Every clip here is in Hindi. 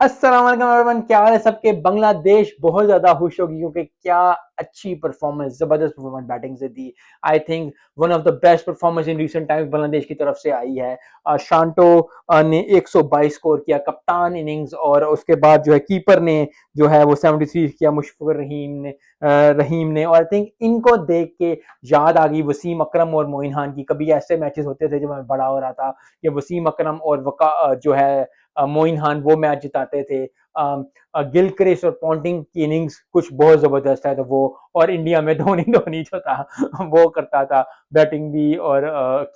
अस्सलाम वालेकुम एवरीवन, क्या हाल है सबके। बांग्लादेश बहुत ज्यादा खुश होगी क्योंकि क्या अच्छी परफॉर्मेंस, जबरदस्त परफॉर्मेंस बैटिंग से दी। I think one of the best performance in recent times Bangladesh की तरफ से आई है। शांटो ने 122 स्कोर किया, कप्तान इनिंग्स, और उसके बाद जो है कीपर ने जो है वो 73 किया, मुशफिकुर रहीम ने। और आई थिंक इनको देख के याद आ गई वसीम अकरम और मोइन खान की। कभी ऐसे मैचेस होते थे जब मैं बड़ा हो रहा था कि वसीम अकरम और जो है मोइन खान वो मैच जिताते थे। गिलक्रिस्ट और पॉन्टिंग की इनिंग्स कुछ बहुत जबरदस्त है, तो वो और इंडिया में धोनी धोनी जो था वो करता था बैटिंग भी और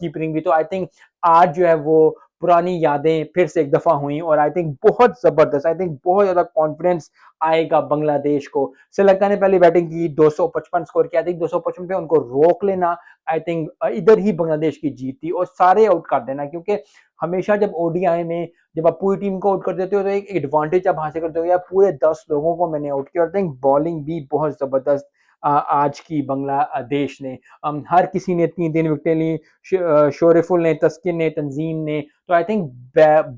कीपिंग भी। तो आई थिंक आज जो है वो पुरानी यादें फिर से एक दफा हुई और आई थिंक बहुत जबरदस्त, आई थिंक बहुत ज्यादा कॉन्फिडेंस आएगा बांग्लादेश को। श्रीलंका ने पहली बैटिंग की, 255 स्कोर किया। आई थिंक 255 पे उनको रोक लेना, आई थिंक इधर ही बांग्लादेश की जीत थी, और सारे आउट कर देना, क्योंकि हमेशा जब ओडीआई में जब आप पूरी टीम को आउट कर देते हो तो एक एडवांटेज आप हासिल करते हो, या पूरे 10 लोगों को मैंने आउट किया। और थिंक बॉलिंग भी बहुत जबरदस्त आज की बांग्लादेश ने। हर किसी ने 3 3 विकेटें ली, शोरेफुल ने, तस्किन ने, तंजीम ने। तो आई थिंक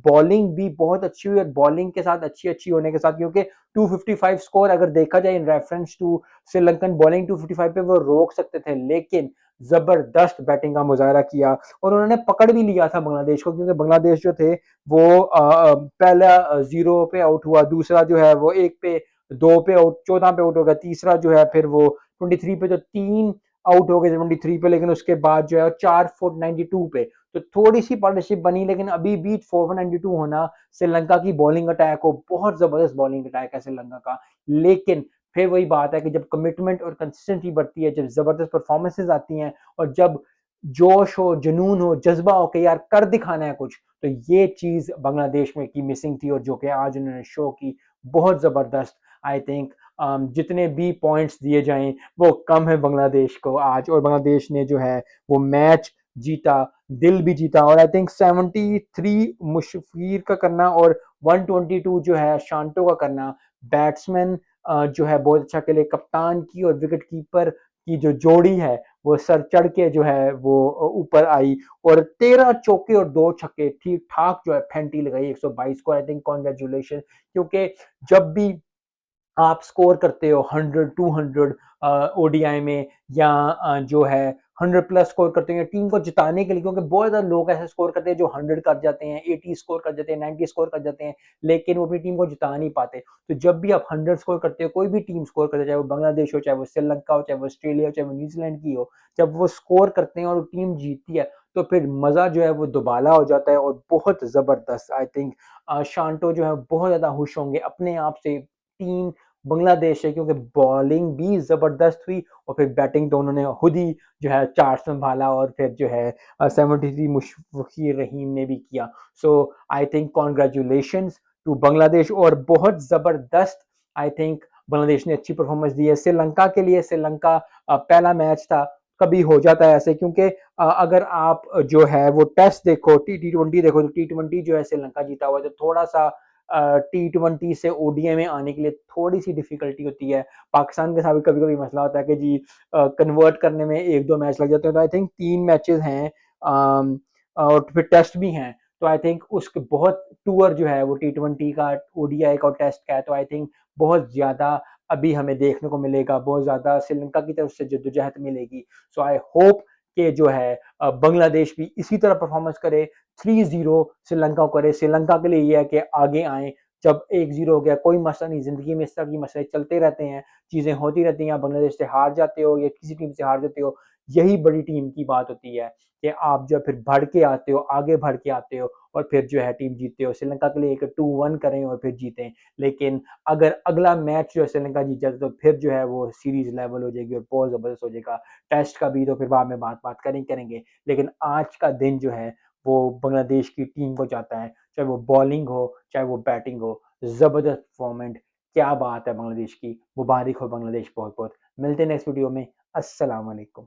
बॉलिंग भी बहुत अच्छी हुई, और बॉलिंग के साथ अच्छी अच्छी होने के साथ, क्योंकि 255 स्कोर अगर देखा जाए इन रेफरेंस टू श्रीलंकन बॉलिंग, 255 पे वो रोक सकते थे, लेकिन जबरदस्त बैटिंग का मुजाहरा किया। और उन्होंने पकड़ भी लिया था बांग्लादेश को, क्योंकि बांग्लादेश जो थे वो पहला 0 पे आउट हुआ, दूसरा जो है वो 1 पे, 2 पे आउट, 14 पे आउट हो गया, तीसरा जो है फिर वो 23 पे, तो 3 आउट हो गए 23 पे, लेकिन उसके बाद जो है 4 4 92 पे। तो थोड़ी सी पार्टनरशिप बनी, लेकिन अभी भी 4 4 92 होना श्रीलंका की बॉलिंग अटैक हो, बहुत जबरदस्त बॉलिंग अटैक है श्रीलंका का। लेकिन फिर वही बात है कि जब कमिटमेंट और कंसिस्टेंसी बढ़ती है, जब जबरदस्त परफॉर्मेंसेज आती हैं, और जब जोश हो, जुनून हो, जज्बा हो कि यार कर दिखाना है कुछ, तो ये चीज बांग्लादेश में की मिसिंग थी, और जो कि आज उन्होंने शो की, बहुत जबरदस्त। आई थिंक जितने भी पॉइंट्स दिए जाएं वो कम है बांग्लादेश को आज, और बांग्लादेश ने जो है वो मैच जीता, दिल भी जीता। और आई थिंक 73 मुशफिर का करना और 122 जो है शांटो का करना, बैट्समैन जो है बहुत अच्छा खेले, कप्तान की और विकेट कीपर की जो जोड़ी है वो सर चढ़ के जो है वो ऊपर आई, और 13 चौके और 2 छक्के ठीक ठाक जो है फेंटी लगाई 122 को। आई थिंक कॉन्ग्रेचुलेशन, क्योंकि जब भी आप स्कोर करते हो 100 200 ओडीआई में, या जो है 100 प्लस स्कोर करते हैं टीम को जिताने के लिए, क्योंकि बहुत ज्यादा लोग ऐसे स्कोर करते हैं जो 100 कर जाते हैं, 80 स्कोर कर जाते हैं, 90 स्कोर कर जाते हैं, लेकिन वो अपनी टीम को जिता नहीं पाते। तो जब भी आप 100 स्कोर करते हो, कोई भी टीम स्कोर करते हो, चाहे वो बांग्लादेश हो, चाहे वो श्रीलंका हो, चाहे वो ऑस्ट्रेलिया हो, चाहे वो न्यूजीलैंड की हो, जब वो स्कोर करते हैं और टीम जीतती है, तो फिर मजा जो है वो दुबाला हो जाता है, और बहुत जबरदस्त। आई थिंक शांटो जो है बहुत ज्यादा खुश होंगे अपने आप से, टीम बांग्लादेश है, क्योंकि बॉलिंग भी जबरदस्त हुई, और फिर बैटिंग तो उन्होंने खुद ही जो है चार संभाला, और फिर जो है 73 मुशफिकुर रहीम ने भी किया। So I think congratulation to Bangladesh, और बहुत जबरदस्त आई थिंक बांग्लादेश ने अच्छी परफॉर्मेंस दी है श्रीलंका के लिए। श्रीलंका पहला मैच था, कभी हो जाता है ऐसे, क्योंकि अगर आप जो है वो टेस्ट देखो, T20 देखो, तो T20 जो है श्रीलंका जीता हुआ है, तो थोड़ा सा T20 से ओडीआई में आने के लिए थोड़ी सी डिफिकल्टी होती है। पाकिस्तान के साथ भी कभी कभी मसला होता है कि जी कन्वर्ट करने में 1 2 मैच लग जाते हैं, तो आई थिंक 3 मैचेस हैं, और फिर टेस्ट भी हैं। तो आई थिंक उसके बहुत टूर जो है वो T20 का, ओडीआई का और टेस्ट का है, तो आई थिंक बहुत ज्यादा अभी हमें देखने को मिलेगा, बहुत ज्यादा श्रीलंका की तरफ से जद्दोजहद मिलेगी। सो आई होप कि जो है बांग्लादेश भी इसी तरह परफॉर्मेंस करे, 3-0 श्रीलंका को करे। श्रीलंका के लिए यह है कि आगे आए। जब 1-0 हो गया कोई मसला नहीं, जिंदगी में इस तरह की मसले चलते रहते हैं, चीजें होती रहती हैं। बांग्लादेश से हार जाते हो या किसी टीम से हार जाते हो, यही बड़ी टीम की बात होती है कि आप जो फिर बढ़ के आते हो, आगे बढ़ के आते हो, और फिर जो है टीम जीतते हो। श्रीलंका के लिए एक 2-1 करें और फिर जीतें, लेकिन अगर अगला मैच जो है श्रीलंका जीत जाए, तो फिर जो है वो सीरीज लेवल हो जाएगी और बहुत जबरदस्त हो जाएगा। टेस्ट का भी तो फिर बाद में बात करेंगे, लेकिन आज का दिन जो है वो बांग्लादेश की टीम को जाता है, चाहे वो बॉलिंग हो, चाहे वो बैटिंग हो। जबरदस्त परफॉर्मेंस, क्या बात है बांग्लादेश की। मुबारक हो बांग्लादेश, बहुत बहुत। मिलते हैं नेक्स्ट वीडियो में। अस्सलाम वालेकुम।